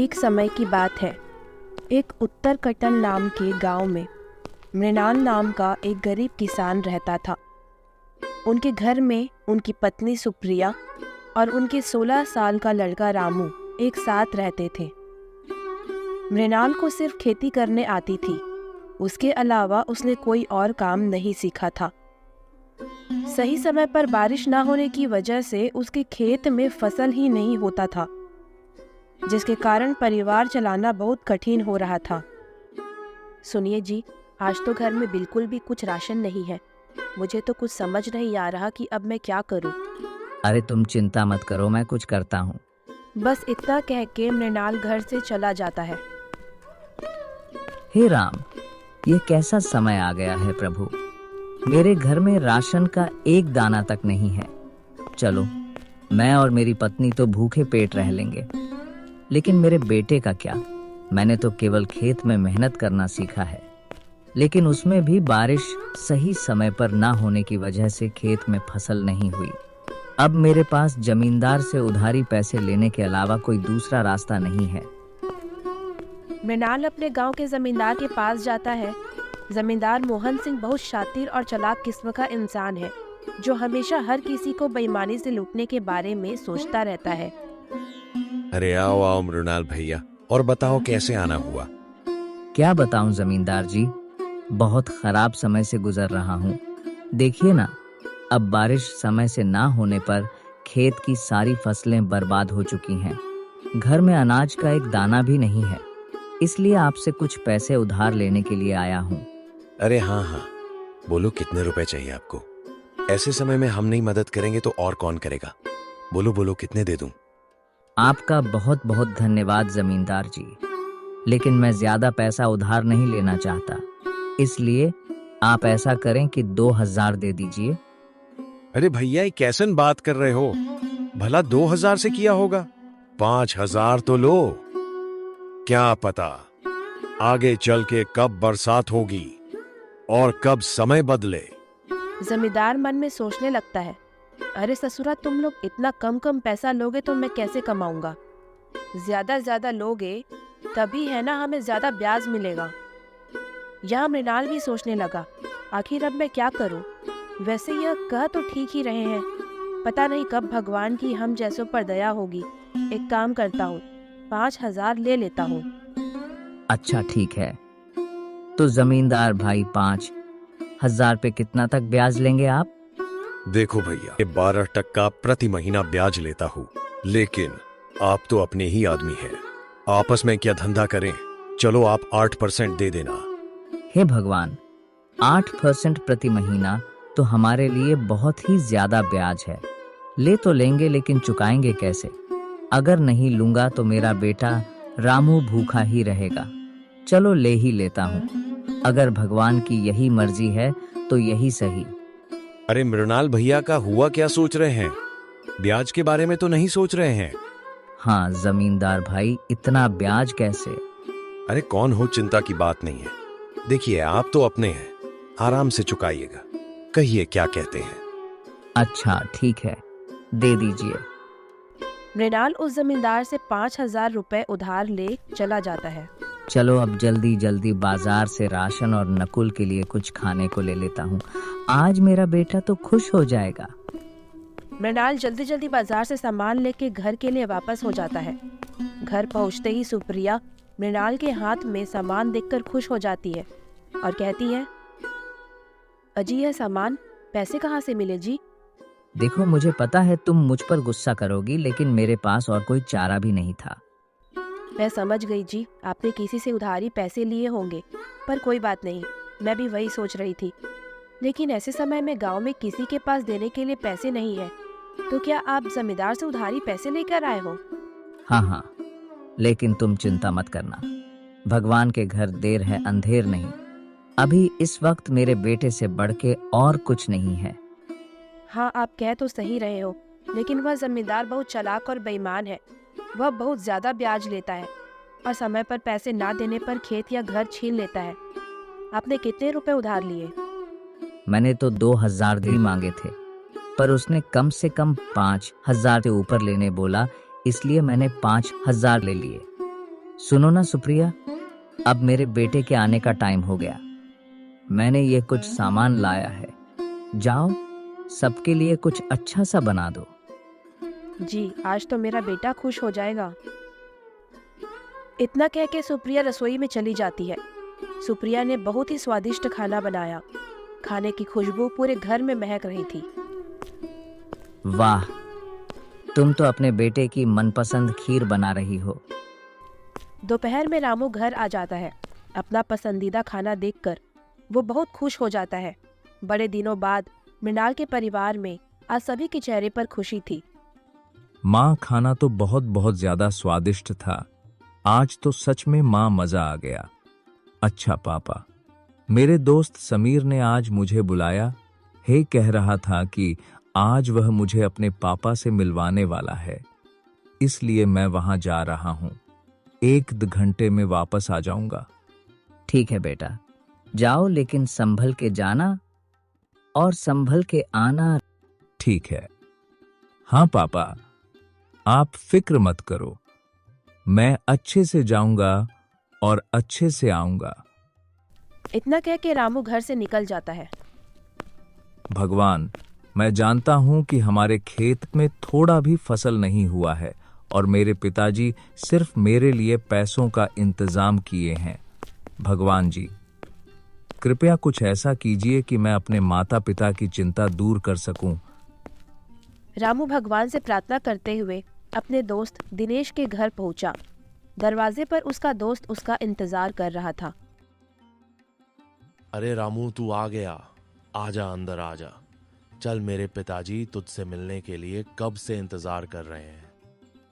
एक समय की बात है। एक उत्तर कटन नाम के गांव में मृणाल नाम का एक गरीब किसान रहता था। उनके घर में उनकी पत्नी सुप्रिया और उनके 16 साल का लड़का रामू एक साथ रहते थे। मृणाल को सिर्फ खेती करने आती थी, उसके अलावा उसने कोई और काम नहीं सीखा था। सही समय पर बारिश ना होने की वजह से उसके खेत में फसल ही नहीं होता था, जिसके कारण परिवार चलाना बहुत कठिन हो रहा था। सुनिए जी, आज तो घर में बिल्कुल भी कुछ राशन नहीं है। मुझे तो कुछ समझ नहीं आ रहा कि अब मैं क्या करूं। अरे तुम चिंता मत करो, मैं कुछ करता हूँ। बस इतना कह के मृणाल घर से चला जाता है। हे राम, ये कैसा समय आ गया है प्रभु। मेरे घर में राशन का एक दाना तक नहीं है। चलो, मैं और मेरी पत्नी तो भूखे पेट रह लेंगे, लेकिन मेरे बेटे का क्या? मैंने तो केवल खेत में मेहनत करना सीखा है, लेकिन उसमें भी बारिश सही समय पर ना होने की वजह से खेत में फसल नहीं हुई। अब मेरे पास जमींदार से उधारी पैसे लेने के अलावा कोई दूसरा रास्ता नहीं है। मृणाल अपने गांव के जमींदार के पास जाता है। जमींदार मोहन सिंह बहुत शातिर और चालाक किस्म का इंसान है, जो हमेशा हर किसी को बेईमानी से लूटने के बारे में सोचता रहता है। अरे आओ आओ मृणाल भैया, और बताओ कैसे आना हुआ। क्या बताऊं जमींदार जी, बहुत खराब समय से गुजर रहा हूँ। देखिए ना, अब बारिश समय से ना होने पर खेत की सारी फसलें बर्बाद हो चुकी हैं। घर में अनाज का एक दाना भी नहीं है, इसलिए आपसे कुछ पैसे उधार लेने के लिए आया हूँ। अरे हाँ हाँ, बोलो कितने रुपए चाहिए आपको। ऐसे समय में हम नहीं मदद करेंगे तो और कौन करेगा। बोलो बोलो, कितने दे दूं। आपका बहुत बहुत धन्यवाद जमींदार जी, लेकिन मैं ज्यादा पैसा उधार नहीं लेना चाहता, इसलिए आप ऐसा करें कि 2000 दे दीजिए। अरे भैया, ये कैसन बात कर रहे हो। भला 2000 से किया होगा? 5000 तो लो। क्या पता आगे चल के कब बरसात होगी और कब समय बदले। जमींदार मन में सोचने लगता है, अरे ससुरा, तुम लोग इतना कम कम पैसा लोगे तो मैं कैसे कमाऊंगा। ज्यादा लोगे तभी है ना हमें ज्यादा ब्याज मिलेगा। यह मृणाल भी सोचने लगा, आखिर अब मैं क्या करूं। वैसे यह कह तो ठीक ही रहे हैं, पता नहीं कब भगवान की हम जैसों पर दया होगी। एक काम करता हूँ, 5000 ले लेता हूँ। अच्छा ठीक है, तो जमींदार भाई 5000 पे कितना तक ब्याज लेंगे आप? देखो भैया, 12% प्रति महीना ब्याज लेता हूँ, लेकिन आप तो अपने ही आदमी हैं, आपस में क्या धंधा करें। चलो आप 8% दे देना। हे भगवान, 8% प्रति महीना तो हमारे लिए बहुत ही ज्यादा ब्याज है। ले तो लेंगे, लेकिन चुकाएंगे कैसे? अगर नहीं लूंगा तो मेरा बेटा रामू भूखा ही रहेगा। चलो ले ही लेता हूँ, अगर भगवान की यही मर्जी है तो यही सही। अरे मृणाल भैया का हुआ क्या सोच रहे हैं? ब्याज के बारे में तो नहीं सोच रहे हैं? हाँ जमींदार भाई, इतना ब्याज कैसे? अरे कौन हो, चिंता की बात नहीं है। देखिए, आप तो अपने हैं, आराम से चुकाइएगा। कहिए क्या कहते हैं। अच्छा ठीक है, दे दीजिए। मृणाल उस जमींदार से 5000 रुपए उधार ले चला जाता है। चलो अब जल्दी जल्दी बाजार से राशन और नकुल के लिए कुछ खाने को ले लेता हूँ, आज मेरा बेटा तो खुश हो जाएगा। मृणाल जल्दी बाजार से सामान लेके घर के लिए वापस हो जाता है। घर पहुंचते ही सुप्रिया मृणाल के हाथ में सामान देखकर खुश हो जाती है और कहती है, अजी यह सामान पैसे कहाँ से मिले जी? देखो, मुझे पता है तुम मुझ पर गुस्सा करोगी, लेकिन मेरे पास और कोई चारा भी नहीं था। मैं समझ गई जी, आपने किसी से उधारी पैसे लिए होंगे, पर कोई बात नहीं, मैं भी वही सोच रही थी। लेकिन ऐसे समय में गांव में किसी के पास देने के लिए पैसे नहीं है, तो क्या आप जमींदार से उधारी पैसे लेकर आए हो? हाँ, लेकिन तुम चिंता मत करना, भगवान के घर देर है अंधेर नहीं। अभी इस वक्त मेरे बेटे से बढ़ के और कुछ नहीं है। हाँ, आप कह तो सही रहे हो, लेकिन वह जमींदार बहुत चालाक और बेईमान है। वह बहुत ज्यादा ब्याज लेता है और समय पर पैसे ना देने पर खेत या घर छीन लेता है। आपने कितने रुपए उधार लिए? मैंने तो 2000 ही मांगे थे, पर उसने कम से कम 5000 से ऊपर लेने बोला, इसलिए मैंने 5000 ले लिए। सुनो ना सुप्रिया, अब मेरे बेटे के आने का टाइम हो गया। मैंने ये कुछ सामान लाया है, जाओ सबके लिए कुछ अच्छा सा बना दो। जी, आज तो मेरा बेटा खुश हो जाएगा। इतना कह के सुप्रिया रसोई में चली जाती है। सुप्रिया ने बहुत ही स्वादिष्ट खाना बनाया। खाने की खुशबू पूरे घर में महक रही थी। वाह, तुम तो अपने बेटे की मनपसंद खीर बना रही हो। दोपहर में रामू घर आ जाता है। अपना पसंदीदा खाना देखकर वो बहुत खुश हो जाता है। बड़े दिनों बाद मृणाल के परिवार में आज सभी के चेहरे पर खुशी थी। माँ, खाना तो बहुत बहुत ज्यादा स्वादिष्ट था। आज तो सच में माँ मजा आ गया। अच्छा पापा, मेरे दोस्त समीर ने आज मुझे बुलाया है, कह रहा था कि आज वह मुझे अपने पापा से मिलवाने वाला है, इसलिए मैं वहां जा रहा हूं। 1-2 घंटे में वापस आ जाऊंगा। ठीक है बेटा, जाओ, लेकिन संभल के जाना और संभल के आना। ठीक है। हाँ पापा, आप फिक्र मत करो, मैं अच्छे से जाऊंगा और अच्छे से आऊंगा। इतना कह के रामू घर से निकल जाता है। भगवान, मैं जानता हूं कि हमारे खेत में थोड़ा भी फसल नहीं हुआ है और मेरे पिताजी सिर्फ मेरे लिए पैसों का इंतजाम किए हैं। भगवान जी, कृपया कुछ ऐसा कीजिए कि मैं अपने माता पिता की चिंता दूर कर सकूं। रामू भगवान से प्रार्थना करते हुए अपने दोस्त दिनेश के घर पहुंचा। दरवाजे पर उसका दोस्त उसका इंतजार कर रहा था। अरे रामू, तू आ गया। आजा, अंदर आजा। चल, मेरे पिताजी तुझसे मिलने के लिए कब से इंतजार कर रहे हैं।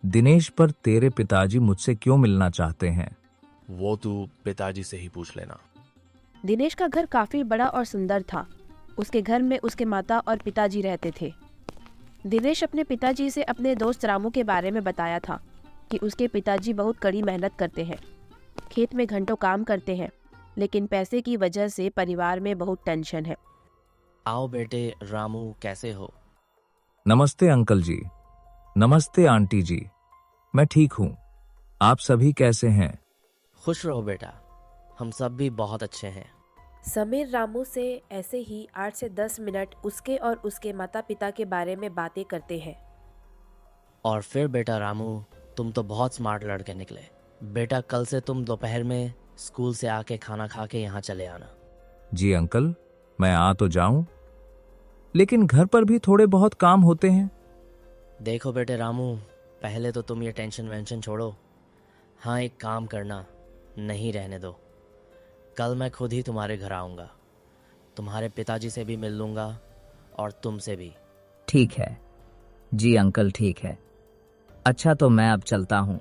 दिनेश, पर तेरे पिताजी मुझसे क्यों मिलना चाहते हैं? वो तू पिताजी से ही पूछ लेना। दिनेश का घर काफी बड़ा और सुंदर था। उसके घर में उसके माता और पिताजी रहते थे। दिनेश अपने पिताजी से अपने दोस्त रामू के बारे में बताया था कि उसके पिताजी बहुत कड़ी मेहनत करते हैं, खेत में घंटों काम करते हैं, लेकिन पैसे की वजह से परिवार में बहुत टेंशन है। आओ बेटे रामू, कैसे हो? नमस्ते अंकल जी। नमस्ते आंटी जी। मैं ठीक हूँ, आप सभी कैसे हैं? खुश रहो बेटा, हम सब भी बहुत अच्छे हैं। समीर रामू से ऐसे ही 8 से 10 मिनट उसके और उसके माता पिता के बारे में बातें करते हैं। और फिर बेटा रामू, तुम तो बहुत स्मार्ट लड़के निकले। बेटा, कल से तुम दोपहर में स्कूल से आके खाना खा के यहाँ चले आना। जी अंकल, मैं आ तो जाऊं, लेकिन घर पर भी थोड़े बहुत काम होते हैं। देखो बेटे रामू, पहले तो तुम ये टेंशन वेंशन छोड़ो। हाँ, एक काम करना, नहीं रहने दो। कल मैं खुद ही तुम्हारे घर आऊँगा, तुम्हारे पिताजी से भी मिल लूँगा और तुमसे भी। ठीक है जी अंकल, ठीक है। अच्छा, तो मैं अब चलता हूँ।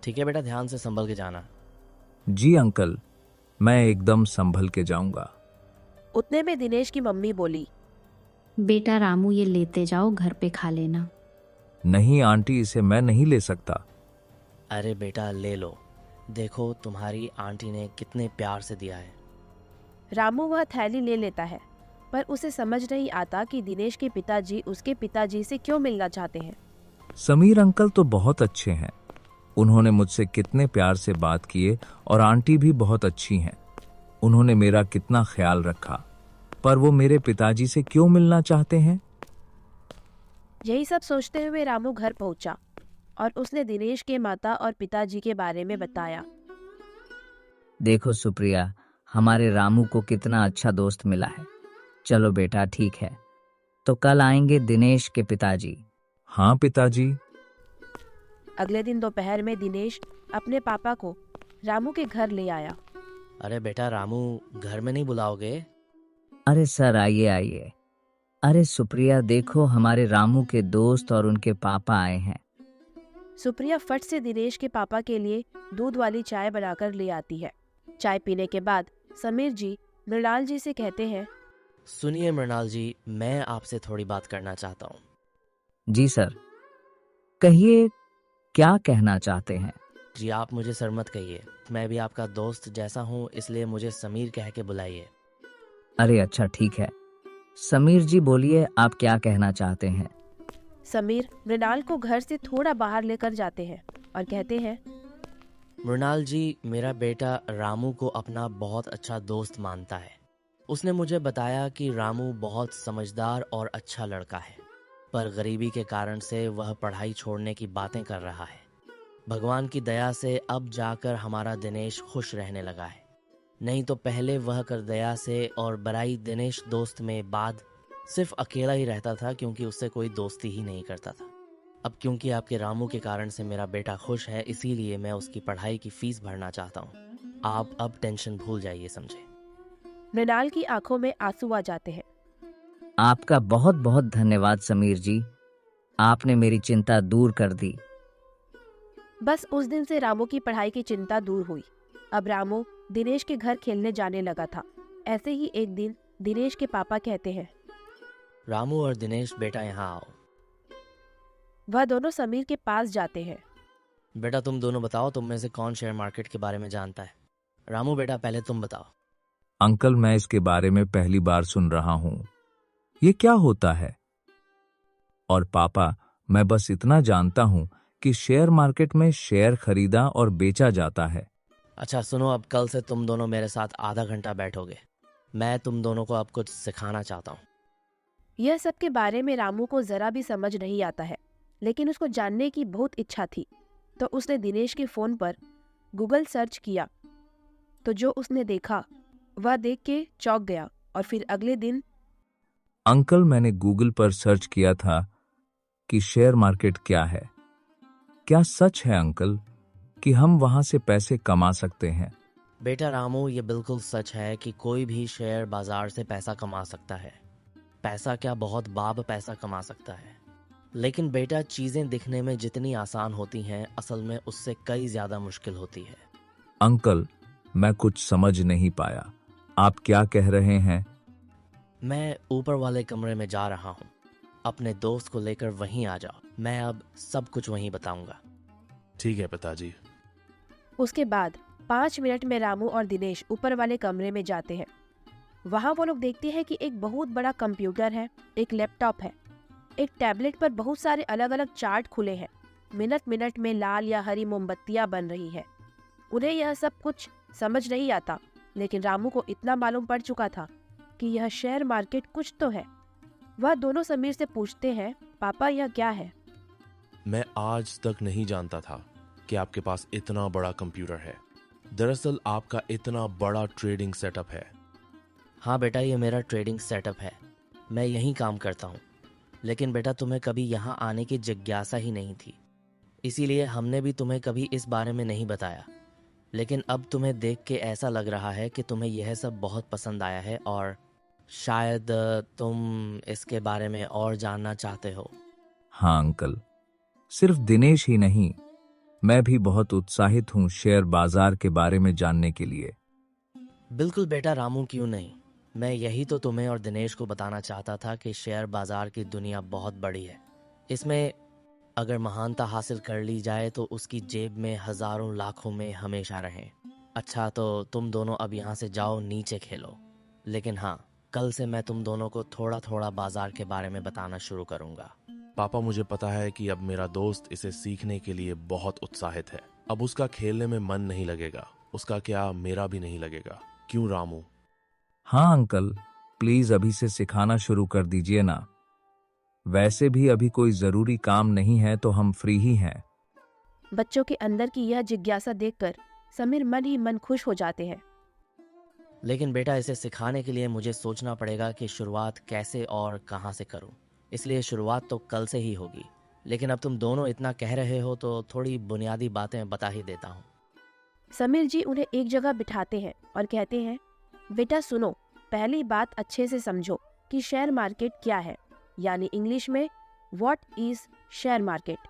ठीक है बेटा, ध्यान से संभल के जाना। जी अंकल, मैं एकदम संभल के जाऊंगा। उतने में दिनेश की मम्मी बोली, बेटा रामू, ये लेते जाओ, घर पे खा लेना। नहीं आंटी, इसे मैं नहीं ले सकता। अरे बेटा, ले लो। देखो, तुम्हारी आंटी ने कितने प्यार से दिया है। रामू वह थैली ले लेता है, पर उसे समझ नहीं आता कि दिनेश के पिताजी उसके पिताजी से क्यों मिलना चाहते हैं। समीर अंकल तो बहुत अच्छे हैं, उन्होंने मुझसे कितने प्यार से बात किए और आंटी भी बहुत अच्छी हैं। उन्होंने मेरा कितना ख्याल रखा, पर वो मेरे पिताजी से क्यों मिलना चाहते हैं? यही सब सोचते हुए रामू घर पहुंचा और उसने दिनेश के माता और पिताजी के बारे में बताया। देखो सुप्रिया, हमारे रामू को कितना अच्छा दोस्त मिला है। चलो बेटा, ठीक है, तो कल आएंगे दिनेश के पिताजी। हाँ पिताजी। अगले दिन दोपहर में दिनेश अपने पापा को रामू के घर ले आया। अरे बेटा रामू, घर में नहीं बुलाओगे? अरे सर, आइए आइए। अरे सुप्रिया, देखो हमारे रामू के दोस्त और उनके पापा आए हैं। सुप्रिया फट से दिनेश के पापा के लिए दूध वाली चाय बनाकर ले आती है। चाय पीने के बाद समीर जी मृणाल जी से कहते हैं, सुनिए मृणाल जी, मैं आपसे थोड़ी बात करना चाहता हूँ। जी सर, कहिए, क्या कहना चाहते हैं? जी, आप मुझे सर मत कहिए, मैं भी आपका दोस्त जैसा हूँ, इसलिए मुझे समीर कह के बुलाइए। अरे अच्छा, ठीक है। समीर जी बोलिए, आप क्या कहना चाहते हैं? समीर मृणाल को घर से थोड़ा बाहर लेकर जाते हैं और कहते हैं, मृणाल जी, मेरा बेटा रामू को अपना बहुत अच्छा दोस्त मानता है। उसने मुझे बताया कि रामू बहुत समझदार और अच्छा लड़का है, पर गरीबी के कारण से वह पढ़ाई छोड़ने की बातें कर रहा है। भगवान की दया से अब जाकर हमारा दिनेश खुश रहने लगा है, नहीं तो पहले वह कर दया से और बराई दिनेश दोस्त में बाद सिर्फ अकेला ही रहता था, क्योंकि उससे कोई दोस्ती ही नहीं करता था। अब क्योंकि आपके रामू के कारण से मेरा बेटा खुश है, इसीलिए मैं उसकी पढ़ाई की फीस भरना चाहता हूँ। आप अब टेंशन भूल जाइए, समझे? मृणाल की आंखों में आंसू आ जाते हैं। आपका बहुत बहुत धन्यवाद समीर जी, आपने मेरी चिंता दूर कर दी। बस उस दिन से रामू की पढ़ाई की चिंता दूर हुई। अब रामू दिनेश के घर खेलने जाने लगा था। ऐसे ही एक दिन दिनेश के पापा कहते हैं, रामू और दिनेश, बेटा यहाँ आओ। वह दोनों समीर के पास जाते हैं। बेटा तुम दोनों बताओ, तुम में से कौन शेयर मार्केट के बारे में जानता है? रामू बेटा, पहले तुम बताओ। अंकल, मैं इसके बारे में पहली बार सुन रहा हूं। ये क्या होता है? और पापा, मैं बस इतना जानता हूं कि शेयर मार्केट में शेयर खरीदा और बेचा जाता है। अच्छा सुनो, अब कल से तुम दोनों मेरे साथ आधा घंटा बैठोगे। मैं तुम दोनों को अब कुछ सिखाना चाहता हूँ। यह सब के बारे में रामू को जरा भी समझ नहीं आता है, लेकिन उसको जानने की बहुत इच्छा थी। तो उसने दिनेश के फोन पर गूगल सर्च किया, तो जो उसने देखा वह देख के चौंक गया। और फिर अगले दिन अंकल, मैंने गूगल पर सर्च किया था कि शेयर मार्केट क्या है। क्या सच है अंकल कि हम वहां से पैसे कमा सकते हैं? बेटा रामू, ये बिल्कुल सच है कि कोई भी शेयर बाजार से पैसा कमा सकता है। पैसा क्या, बहुत बाब पैसा कमा सकता है। लेकिन बेटा, चीजें दिखने में जितनी आसान होती हैं, असल में उससे कई ज्यादा मुश्किल होती है। अंकल, मैं कुछ समझ नहीं पाया, आप क्या कह रहे हैं? मैं ऊपर वाले कमरे में जा रहा हूँ, अपने दोस्त को लेकर वहीं आ जाओ। मैं अब सब कुछ वहीं बताऊंगा। ठीक है पिताजी। उसके बाद 5 मिनट में रामू और दिनेश ऊपर वाले कमरे में जाते हैं। वहाँ वो लोग देखते हैं कि एक बहुत बड़ा कंप्यूटर है, एक लैपटॉप है, एक टैबलेट पर बहुत सारे अलग अलग चार्ट खुले हैं। मिनट मिनट में लाल या हरी मोमबत्तियां बन रही है। उन्हें यह सब कुछ समझ नहीं आता, लेकिन रामू को इतना मालूम पड़ चुका था कि यह शेयर मार्केट कुछ तो है। वह दोनों समीर से पूछते हैं, पापा यह क्या है? मैं आज तक नहीं जानता था कि आपके पास इतना बड़ा कंप्यूटर है। दरअसल आपका इतना बड़ा ट्रेडिंग सेटअप है। हाँ बेटा, ये मेरा ट्रेडिंग सेटअप है। मैं यहीं काम करता हूँ। लेकिन बेटा, तुम्हें कभी यहाँ आने की जिज्ञासा ही नहीं थी, इसीलिए हमने भी तुम्हें कभी इस बारे में नहीं बताया। लेकिन अब तुम्हें देख के ऐसा लग रहा है कि तुम्हें यह सब बहुत पसंद आया है और शायद तुम इसके बारे में और जानना चाहते हो। हाँ अंकल, सिर्फ दिनेश ही नहीं, मैं भी बहुत उत्साहित हूँ शेयर बाजार के बारे में जानने के लिए। बिल्कुल बेटा रामू, क्यों नहीं। मैं यही तो तुम्हें और दिनेश को बताना चाहता था कि शेयर बाजार की दुनिया बहुत बड़ी है। इसमें अगर महानता हासिल कर ली जाए तो उसकी जेब में हजारों लाखों में हमेशा रहें। अच्छा, तो तुम दोनों अब यहाँ से जाओ, नीचे खेलो। लेकिन हाँ, कल से मैं तुम दोनों को थोड़ा थोड़ा बाजार के बारे में बताना शुरू करूंगा। पापा, मुझे पता है कि अब मेरा दोस्त इसे सीखने के लिए बहुत उत्साहित है। अब उसका खेलने में मन नहीं लगेगा। उसका क्या, मेरा भी नहीं लगेगा। क्यों रामू? हाँ अंकल, प्लीज अभी से सिखाना शुरू कर दीजिए ना। वैसे भी अभी कोई जरूरी काम नहीं है तो हम फ्री ही हैं। बच्चों के अंदर की यह जिज्ञासा देखकर समीर मन ही मन खुश हो जाते हैं। लेकिन बेटा, इसे सिखाने के लिए मुझे सोचना पड़ेगा कि शुरुआत कैसे और कहाँ से करूं। इसलिए शुरुआत तो कल से ही होगी। लेकिन अब तुम दोनों इतना कह रहे हो तो थोड़ी बुनियादी बातें बता ही देता हूँ। समीर जी उन्हें एक जगह बिठाते हैं और कहते हैं, बेटा सुनो, पहली बात अच्छे से समझो कि शेयर मार्केट क्या है, यानी इंग्लिश में व्हाट इज शेयर मार्केट।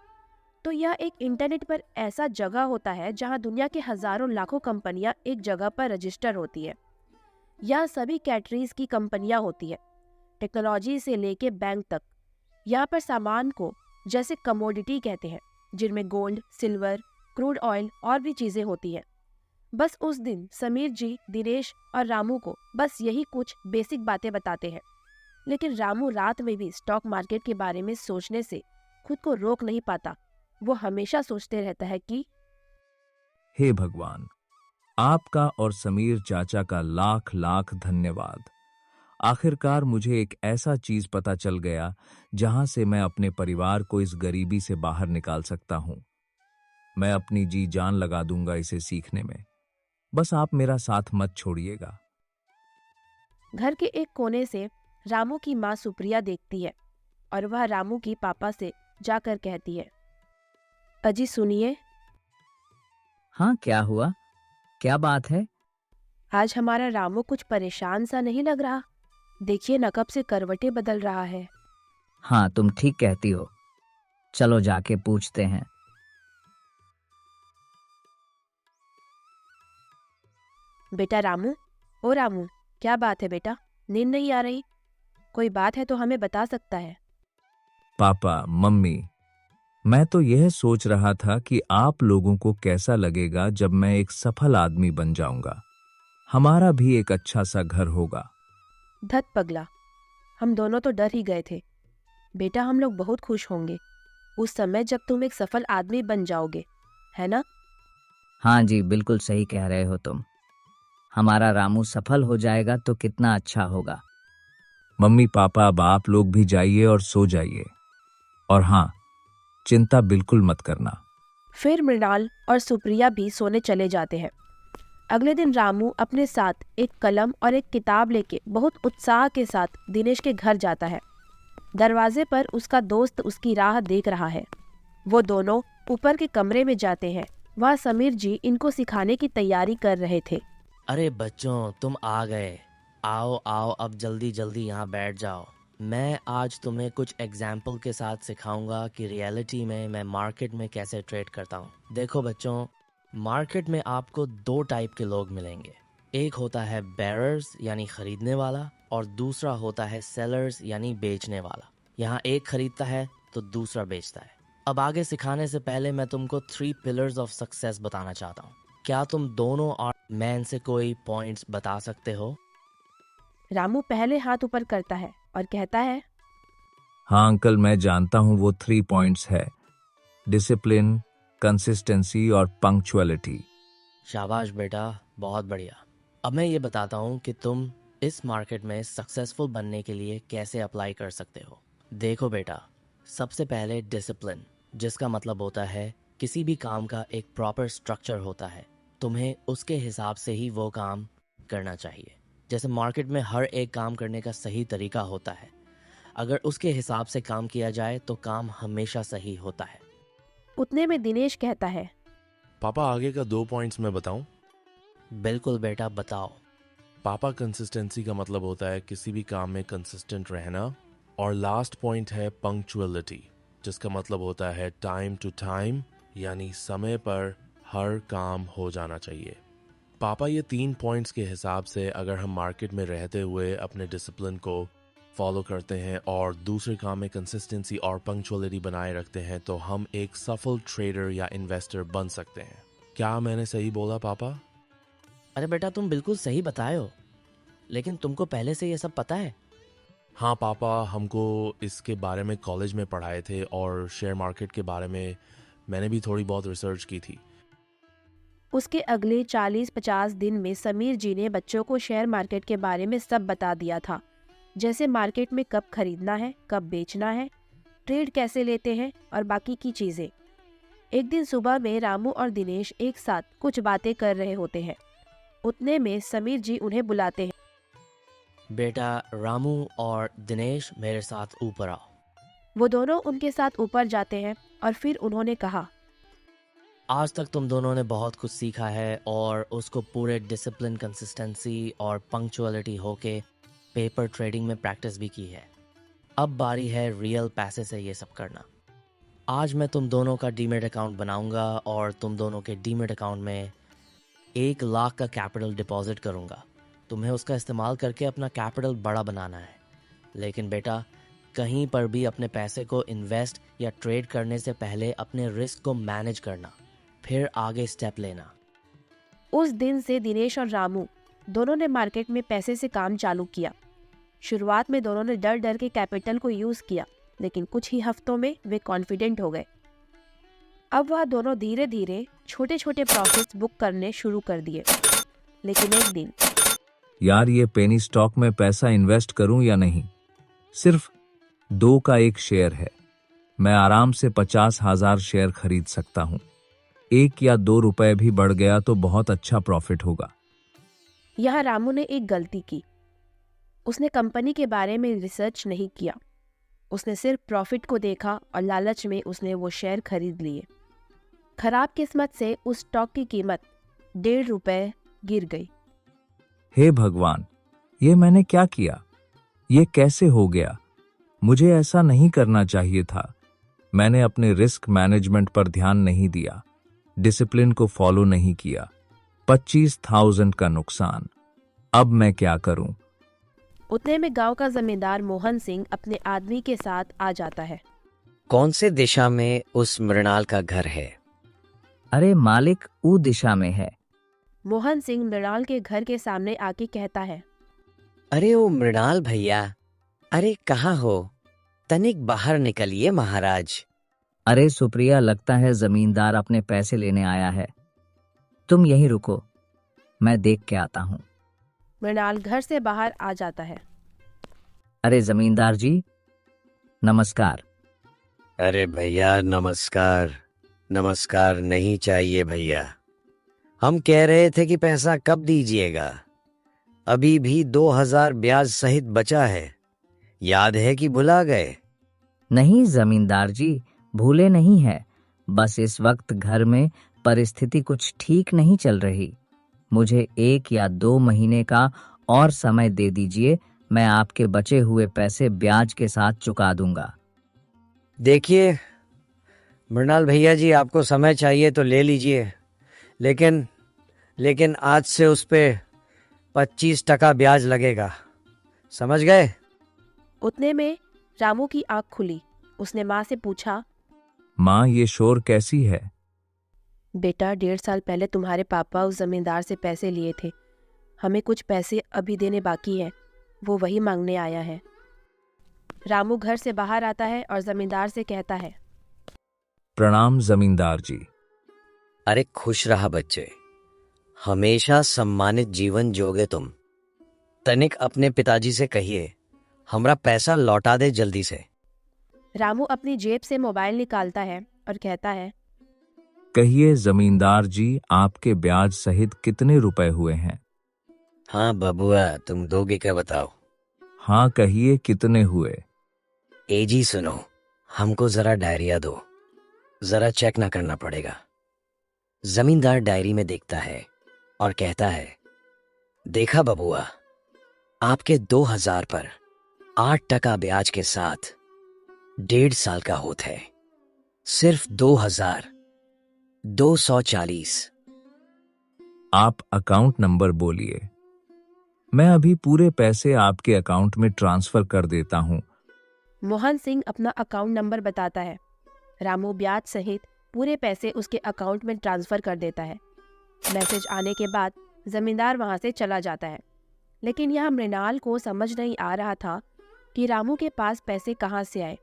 तो यह एक इंटरनेट पर ऐसा जगह होता है जहां दुनिया के हजारों लाखों कंपनियां एक जगह पर रजिस्टर होती है। यह सभी कैटेगरीज की कंपनियां होती है, टेक्नोलॉजी से लेके बैंक तक। यहाँ पर सामान को जैसे कमोडिटी कहते हैं, जिनमें गोल्ड, सिल्वर, क्रूड ऑयल और भी चीजें होती हैं। बस उस दिन समीर जी, दिनेश और रामू को बस यही कुछ बेसिक बातें बताते हैं। लेकिन रामू रात में भी स्टॉक मार्केट के बारे में सोचने से खुद को रोक नहीं पाता। वो हमेशा सोचते रहता है कि हे भगवान, आपका और समीर चाचा का लाख लाख धन्यवाद। आखिरकार मुझे एक ऐसा चीज पता चल गया जहां से मैं अपने परिवार को इस गरीबी से बाहर निकाल सकता हूं। मैं अपनी जी जान लगा दूंगा इसे सीखने में। बस आप मेरा साथ मत छोड़िएगा। घर के एक कोने से रामू की माँ सुप्रिया देखती है और वह रामू की पापा से जाकर कहती है, अजी सुनिए, हाँ, क्या हुआ? क्या बात है? आज हमारा रामू कुछ परेशान सा नहीं लग रहा। देखिए न कब से करवटें बदल रहा है। हाँ, तुम ठीक कहती हो। चलो जाके पूछते हैं। बेटा रामू, ओ रामू, क्या बात है बेटा? नींद नहीं आ रही? कोई बात है तो हमें बता सकता है। पापा, मम्मी, मैं तो यह सोच रहा था कि आप लोगों को कैसा लगेगा जब मैं एक सफल आदमी बन जाऊंगा। हमारा भी एक अच्छा सा घर होगा। धत पगला, हम दोनों तो डर ही गए थे। बेटा हम लोग बहुत खुश होंगे उस समय जब तुम एक सफल आदमी बन जाओगे, है ना? हाँ जी, बिल्कुल सही कह रहे हो तुम। हमारा रामू सफल हो जाएगा तो कितना अच्छा होगा। मम्मी पापा, अब आप लोग भी जाइए और सो जाइए। और हाँ, चिंता बिल्कुल मत करना। फिर मृणाल और सुप्रिया भी सोने चले जाते हैं। अगले दिन रामू अपने साथ एक कलम और एक किताब लेके बहुत उत्साह के साथ दिनेश के घर जाता है। दरवाजे पर उसका दोस्त उसकी राह देख रहा है। वो दोनों ऊपर के कमरे में जाते हैं। वहाँ समीर जी इनको सिखाने की तैयारी कर रहे थे। अरे बच्चों, तुम आ गए। आओ आओ, अब जल्दी जल्दी यहाँ बैठ जाओ। मैं आज तुम्हें कुछ एग्जाम्पल के साथ सिखाऊंगा कि रियलिटी में मैं मार्केट में कैसे ट्रेड करता हूँ। देखो बच्चों, मार्केट में आपको दो टाइप के लोग मिलेंगे। एक होता है बेरर्स यानी खरीदने वाला, और दूसरा होता है सेलर्स यानी बेचने वाला। यहाँ एक खरीदता है तो दूसरा बेचता है। अब आगे सिखाने से पहले मैं तुमको 3 पिलर्स ऑफ सक्सेस बताना चाहता हूँ। क्या तुम दोनों और मैन से कोई पॉइंट्स बता सकते हो? रामू पहले हाथ ऊपर करता है और कहता है, हाँ अंकल, मैं जानता हूँ वो 3 पॉइंट्स है। डिसिप्लिन, कंसिस्टेंसी और पंक्चुअलिटी। शाबाश बेटा, बहुत बढ़िया। अब मैं ये बताता हूँ कि तुम इस मार्केट में सक्सेसफुल बनने के लिए कैसे अप्लाई कर सकते हो। देखो बेटा, सबसे पहले डिसिप्लिन, जिसका मतलब होता है किसी भी काम का एक प्रॉपर स्ट्रक्चर होता है। तुम्हें उसके हिसाब से ही वो काम करना चाहिए। जैसे मार्केट में हर एक काम करने का सही तरीका होता है। अगर उसके हिसाब से काम किया जाए तो काम हमेशा सही होता है। उतने में दिनेश कहता है, पापा आगे का 2 पॉइंट्स मैं बताऊं? बिल्कुल बेटा, बताओ। पापा, कंसिस्टेंसी का मतलब होता है किसी भी काम में कंसिस्टेंट रहना। और लास्ट पॉइंट है पंक्चुअलिटी, जिसका मतलब होता है टाइम टू टाइम, यानी समय पर हर काम हो जाना चाहिए। पापा, ये 3 पॉइंट्स के हिसाब से अगर हम मार्केट में रहते हुए अपने डिसिप्लिन को फॉलो करते हैं और दूसरे काम में कंसिस्टेंसी और पंक्चुअलिटी बनाए रखते हैं तो हम एक सफल ट्रेडर या इन्वेस्टर बन सकते हैं। क्या मैंने सही बोला पापा? अरे बेटा, तुम बिल्कुल सही बताए हो, लेकिन तुमको पहले से ये सब पता है? हाँ पापा, हमको इसके बारे में कॉलेज में पढ़ाए थे और शेयर मार्केट के बारे में मैंने भी थोड़ी बहुत रिसर्च की थी। उसके अगले 40-50 दिन में समीर जी ने बच्चों को शेयर मार्केट के बारे में सब बता दिया था। जैसे मार्केट में कब खरीदना है, कब बेचना है, ट्रेड कैसे लेते हैं और बाकी की चीजें। एक दिन सुबह में रामू और दिनेश एक साथ कुछ बातें कर रहे होते हैं। उतने में समीर जी उन्हें बुलाते हैं। बेटा रामू और दिनेश, मेरे साथ ऊपर आओ। वो दोनों उनके साथ ऊपर जाते हैं और फिर उन्होंने कहा, आज तक तुम दोनों ने बहुत कुछ सीखा है और उसको पूरे डिसिप्लिन, कंसिस्टेंसी और पंक्चुअलिटी होके पेपर ट्रेडिंग में प्रैक्टिस भी की है। अब बारी है रियल पैसे से ये सब करना। आज मैं तुम दोनों का डीमेट अकाउंट बनाऊंगा और तुम दोनों के डीमेट अकाउंट में 1 लाख का कैपिटल डिपॉजिट करूंगा। तुम्हें उसका इस्तेमाल करके अपना कैपिटल बड़ा बनाना है। लेकिन बेटा, कहीं पर भी अपने पैसे को इन्वेस्ट या ट्रेड करने से पहले अपने रिस्क को मैनेज करना, फिर आगे स्टेप लेना। उस दिन से दिनेश और रामू दोनों ने मार्केट में पैसे से काम चालू किया। शुरुआत में दोनों ने डर डर के कैपिटल को यूज किया, लेकिन कुछ ही हफ्तों में वे कॉन्फिडेंट हो गए। अब वह दोनों धीरे धीरे छोटे छोटे प्रॉफिट्स बुक करने शुरू कर दिए। लेकिन एक दिन यार ये पेनी स्टॉक में पैसा इन्वेस्ट करूं या नहीं? सिर्फ 2 का 1 शेयर है। मैं आराम से 50,000 शेयर खरीद सकता हूं। 1 या 2 रुपए भी बढ़ गया तो बहुत अच्छा प्रॉफिट होगा। यहाँ रामू ने एक गलती की। उसने कंपनी के बारे में रिसर्च नहीं किया। उसने सिर्फ प्रॉफिट को देखा और लालच में उसने वो शेयर खरीद लिए। खराब किस्मत से उस स्टॉक की कीमत 1.5 रुपए गिर गई। हे भगवान, ये मैंने क्या किया? ये कैसे हो गया? मुझे ऐसा नहीं करना चाहिए था। मैंने अपने रिस्क मैनेजमेंट पर ध्यान नहीं दिया, डिसिप्लिन को फॉलो नहीं किया। 25,000 का नुकसान। अब मैं क्या करूं? उतने में गांव का जमींदार मोहन सिंह अपने आदमी के साथ आ जाता है। कौन से दिशा में उस मृणाल का घर है? अरे मालिक, ऊ दिशा में है। मोहन सिंह मृणाल के घर के सामने आके कहता है, अरे ओ मृणाल भैया, अरे कहाँ हो? तनिक बाहर निकलिए महाराज। अरे सुप्रिया, लगता है जमींदार अपने पैसे लेने आया है। तुम यहीं रुको, मैं देख के आता हूँ। मृणाल घर से बाहर आ जाता है। अरे जमींदार जी, नमस्कार। अरे भैया नमस्कार। नमस्कार नहीं चाहिए भैया। हम कह रहे थे कि पैसा कब दीजिएगा? अभी भी 2,000 ब्याज सहित बचा है। याद है कि भुला गए? नहीं जमींदार जी, भूले नहीं है। बस इस वक्त घर में परिस्थिति कुछ ठीक नहीं चल रही। मुझे 1 या 2 महीने का और समय दे दीजिए, मैं आपके बचे हुए पैसे ब्याज के साथ चुका दूंगा। देखिए मृणाल भैया जी, आपको समय चाहिए तो ले लीजिए, लेकिन आज से उस पे 25% ब्याज लगेगा। समझ गए? उतने में रामू की आंख खुली। उसने माँ से पूछा, माँ, ये शोर कैसी है? बेटा, 1.5 साल पहले तुम्हारे पापा उस जमींदार से पैसे लिए थे। हमें कुछ पैसे अभी देने बाकी हैं। वो वही मांगने आया है। रामू घर से बाहर आता है और जमींदार से कहता है, प्रणाम जमींदार जी। अरे खुश रहा बच्चे, हमेशा सम्मानित जीवन जोगे तुम। तनिक अपने पिताजी से कहिए हमरा पैसा लौटा दे जल्दी से। रामू अपनी जेब से मोबाइल निकालता है और कहता है, कहिए जमींदार जी, आपके ब्याज सहित कितने रुपए हुए हैं? हाँ बबुआ, तुम दोगे क्या बताओ? हाँ कहिए, कितने हुए? ए जी सुनो, हमको जरा डायरिया दो, जरा चेक ना करना पड़ेगा। जमींदार डायरी में देखता है और कहता है, देखा बबुआ, आपके 2,000 पर 8% ब्याज के साथ 1.5 साल का होत है। सिर्फ 2,240। आप अकाउंट नंबर बोलिए, मैं अभी पूरे पैसे आपके अकाउंट में ट्रांसफर कर देता हूँ। मोहन सिंह अपना अकाउंट नंबर बताता है। रामू ब्याज सहित पूरे पैसे उसके अकाउंट में ट्रांसफर कर देता है। मैसेज आने के बाद जमींदार वहां से चला जाता है। लेकिन यह मृणाल को समझ नहीं आ रहा था कि रामू के पास पैसे कहाँ से आए।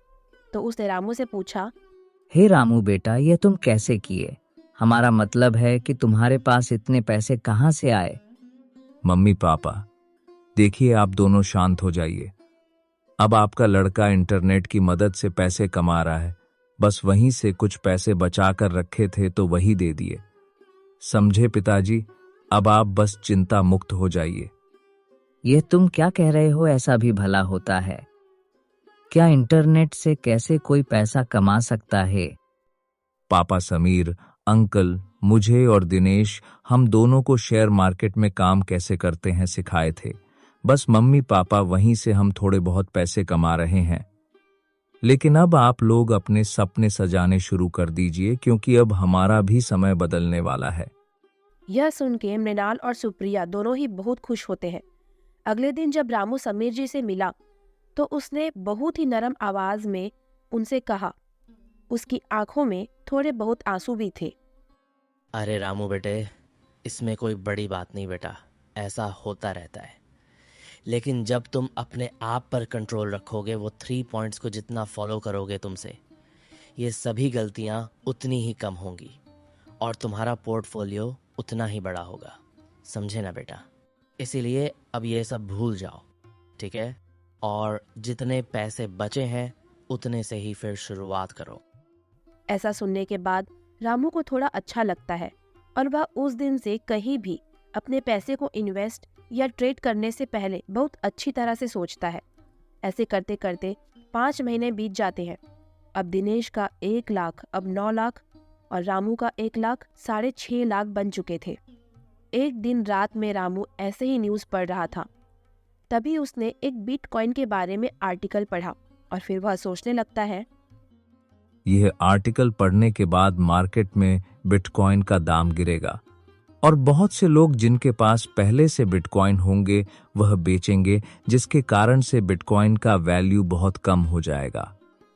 तो उसने रामू से पूछा, हे रामू बेटा, ये तुम कैसे किए? हमारा मतलब है कि तुम्हारे पास इतने पैसे कहाँ से आए? मम्मी पापा, देखिए आप दोनों शांत हो जाइए। अब आपका लड़का इंटरनेट की मदद से पैसे कमा रहा है। बस वहीं से कुछ पैसे बचा कर रखे थे तो वही दे दिए। समझे पिताजी? अब आप बस चिंता मुक्त हो जाइए। ये तुम क्या कह रहे हो? ऐसा भी भला होता है क्या? इंटरनेट से कैसे कोई पैसा कमा सकता है? पापा समीर, अंकल, मुझे और दिनेश, हम दोनों को शेयर मार्केट में काम कैसे करते हैं सिखाए थे। बस मम्मी पापा वहीं से हम थोड़े बहुत पैसे कमा रहे हैं। लेकिन अब आप लोग अपने सपने सजाने शुरू कर दीजिए, क्योंकि अब हमारा भी समय बदलने वाला है। यह सुन के मृणाल और सुप्रिया दोनों ही बहुत खुश होते हैं। अगले दिन जब रामू समीर जी से मिला तो उसने बहुत ही नरम आवाज में उनसे कहा। उसकी आंखों में थोड़े बहुत आंसू भी थे। अरे रामू बेटे, इसमें कोई बड़ी बात नहीं बेटा, ऐसा होता रहता है। लेकिन जब तुम अपने आप पर कंट्रोल रखोगे, वो 3 पॉइंट्स को जितना फॉलो करोगे तुमसे, ये सभी गलतियां उतनी ही कम होंगी और तुम्हारा पोर्टफोलियो उतना ही बड़ा होगा, समझे ना बेटा। इसीलिए अब ये सब भूल जाओ, ठीक है? और जितने पैसे बचे हैं उतने से ही फिर शुरुआत करो। ऐसा सुनने के बाद रामू को थोड़ा अच्छा लगता है और वह उस दिन से कहीं भी अपने पैसे को इन्वेस्ट या ट्रेड करने से पहले बहुत अच्छी तरह से सोचता है। ऐसे करते करते 5 महीने बीत जाते हैं। अब दिनेश का 1 लाख अब 9 लाख और रामू का 1 लाख 6.5 लाख बन चुके थे। एक दिन रात में रामू ऐसे ही न्यूज़ पढ़ रहा था, तभी उसने एक बिटकॉइन के बारे में आर्टिकल पढ़ा और फिर वह सोचने लगता है, यह आर्टिकल पढ़ने के बाद मार्केट में बिटकॉइन का दाम गिरेगा और बहुत से लोग जिनके पास पहले से बिटकॉइन होंगे वह बेचेंगे, जिसके कारण से बिटकॉइन का वैल्यू बहुत कम हो जाएगा।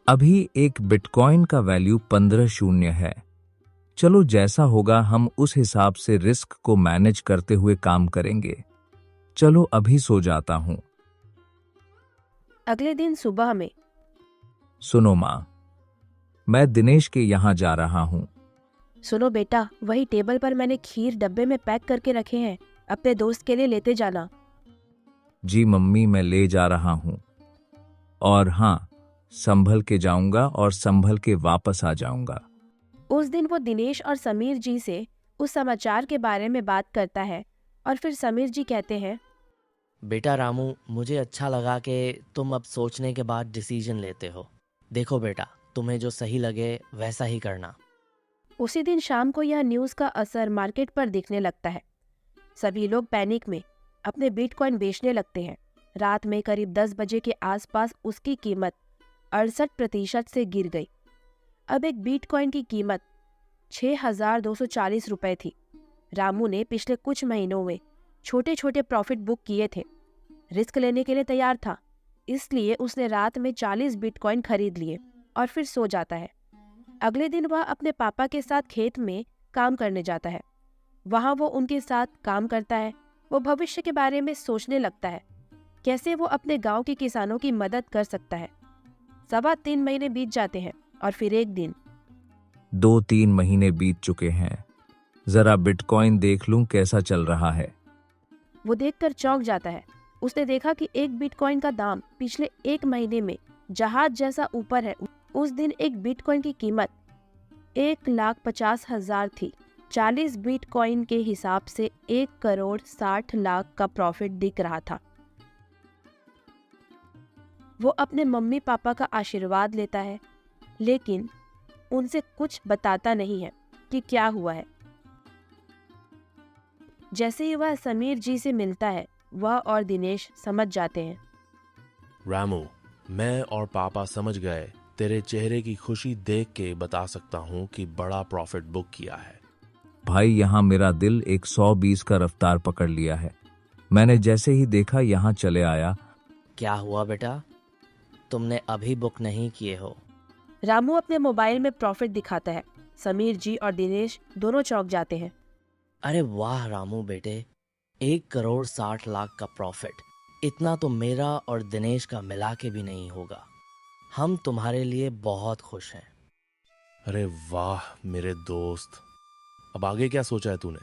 अभी एक बिटकॉइन का वैल्यू 15 शून्य है। चलो जैसा होगा हम उस हिसाब से रिस्क को मैनेज करते हुए काम करेंगे। चलो अभी सो जाता हूं। अगले दिन सुबह में, सुनो माँ, मैं दिनेश के यहाँ जा रहा हूँ। सुनो बेटा, वही टेबल पर मैंने खीर डब्बे में पैक करके रखे हैं, अपने दोस्त के लिए लेते जाना। जी मम्मी, मैं ले जा रहा हूँ। और हाँ, संभल के जाऊंगा और संभल के वापस आ जाऊंगा। उस दिन वो दिनेश और समीर जी से उस समाचार के बारे में बात करता है और फिर समीर जी कहते हैं, बेटा रामू, मुझे अच्छा लगा कि तुम अब सोचने के बाद डिसीजन लेते हो। देखो बेटा, तुम्हें जो सही लगे वैसा ही करना। उसी दिन शाम को यह न्यूज़ का असर मार्केट पर दिखने लगता है। सभी लोग पैनिक में अपने बिटकॉइन बेचने लगते हैं। रात में करीब 10 बजे के आसपास उसकी कीमत 68% से गिर गई। अब एक बिटकॉइन की कीमत 6,240 रुपए थी। रामू ने पिछले कुछ महीनों में छोटे छोटे प्रॉफिट बुक किए थे। रिस्क लेने के लिए तैयार था, इसलिए उसने रात में 40 बिटकॉइन खरीद लिए और फिर सो जाता है। अगले दिन वह अपने पापा के साथ खेत में काम करने जाता है। वहाँ वो उनके साथ काम करता है। वो भविष्य के बारे में सोचने लगता है, कैसे वो अपने गांव के किसानों की मदद कर सकता है। 3.25 महीने बीत जाते हैं और फिर एक दिन 2-3 महीने बीत चुके हैं। जरा बिटकॉइन देख लूं कैसा चल रहा है। वो देखकर चौंक जाता है। उसने देखा कि एक बिटकॉइन का दाम पिछले 1 महीने में जहाज जैसा ऊपर है। उस दिन एक बिटकॉइन की कीमत 1,50,000 थी। 40 बिटकॉइन के हिसाब से 1,60,00,000 का प्रॉफिट दिख रहा था। वो अपने मम्मी पापा का आशीर्वाद लेता है, लेकिन उनसे कुछ बताता नहीं है कि क्या हुआ है। जैसे ही वह समीर जी से मिलता है, वह और दिनेश समझ जाते हैं। रामू, मैं और पापा समझ गए। तेरे चेहरे की खुशी देख के बता सकता हूँ कि बड़ा प्रॉफिट बुक किया है। भाई, यहाँ मेरा दिल 120 का रफ्तार पकड़ लिया है। मैंने जैसे ही देखा यहाँ चले आया। क्या हुआ बेटा, तुमने अभी बुक नहीं किए हो? रामू अपने मोबाइल में प्रॉफिट दिखाता है। समीर जी और दिनेश दोनों चौंक जाते हैं। अरे वाह रामू बेटे, 1,60,00,000 का प्रॉफिट। इतना तो मेरा और दिनेश का मिला के भी नहीं होगा। हम तुम्हारे लिए बहुत खुश हैं। अरे वाह मेरे दोस्त, अब आगे क्या सोचा है तूने?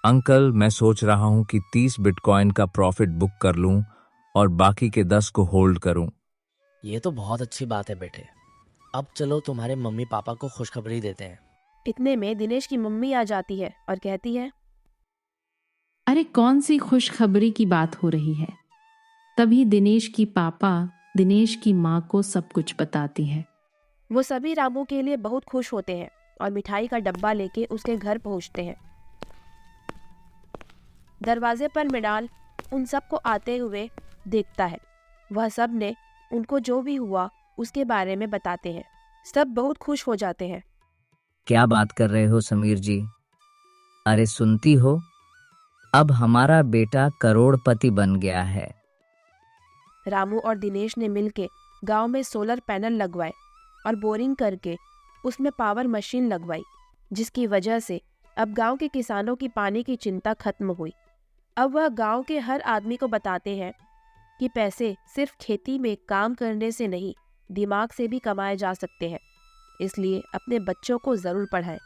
अंकल, मैं सोच रहा हूँ कि 30 बिटकॉइन का प्रॉफिट बुक कर लूँ और बाकी के 10 को होल्ड करूँ। ये तो बहुत अच्छी बात है बेटे। अब चलो तुम्हारे मम्मी पापा को खुशखबरी देते हैं। इतने में दिनेश की मम्मी आ जाती है और कहती है, अरे कौन सी खुशखबरी की बात हो रही है? तभी दिनेश की पापा दिनेश की माँ को सब कुछ बताती है। वो सभी रामू के लिए बहुत खुश होते हैं और मिठाई का डब्बा लेके उसके घर पहुंचते हैं। दरवाजे पर मृणाल उन सबको आते हुए देखता है। वह सब ने उनको जो भी हुआ उसके बारे में बताते हैं। सब बहुत खुश हो जाते हैं। क्या बात कर रहे हो समीर जी? अरे सुनती हो, अब हमारा बेटा करोड़पति बन गया है। रामू और दिनेश ने मिलके गांव में सोलर पैनल लगवाए और बोरिंग करके उसमें पावर मशीन लगवाई, जिसकी वजह से अब गांव के किसानों की पानी की चिंता खत्म हुई। अब वह गांव के हर आदमी को बताते हैं कि पैसे सिर्फ खेती में काम करने से नहीं, दिमाग से भी कमाए जा सकते हैं। इसलिए अपने बच्चों को जरूर पढ़ाएं।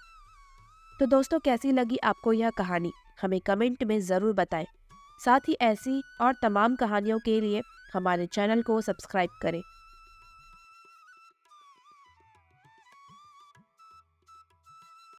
तो दोस्तों, कैसी लगी आपको यह कहानी, हमें कमेंट में ज़रूर बताएं। साथ ही ऐसी और तमाम कहानियों के लिए हमारे चैनल को सब्सक्राइब करें।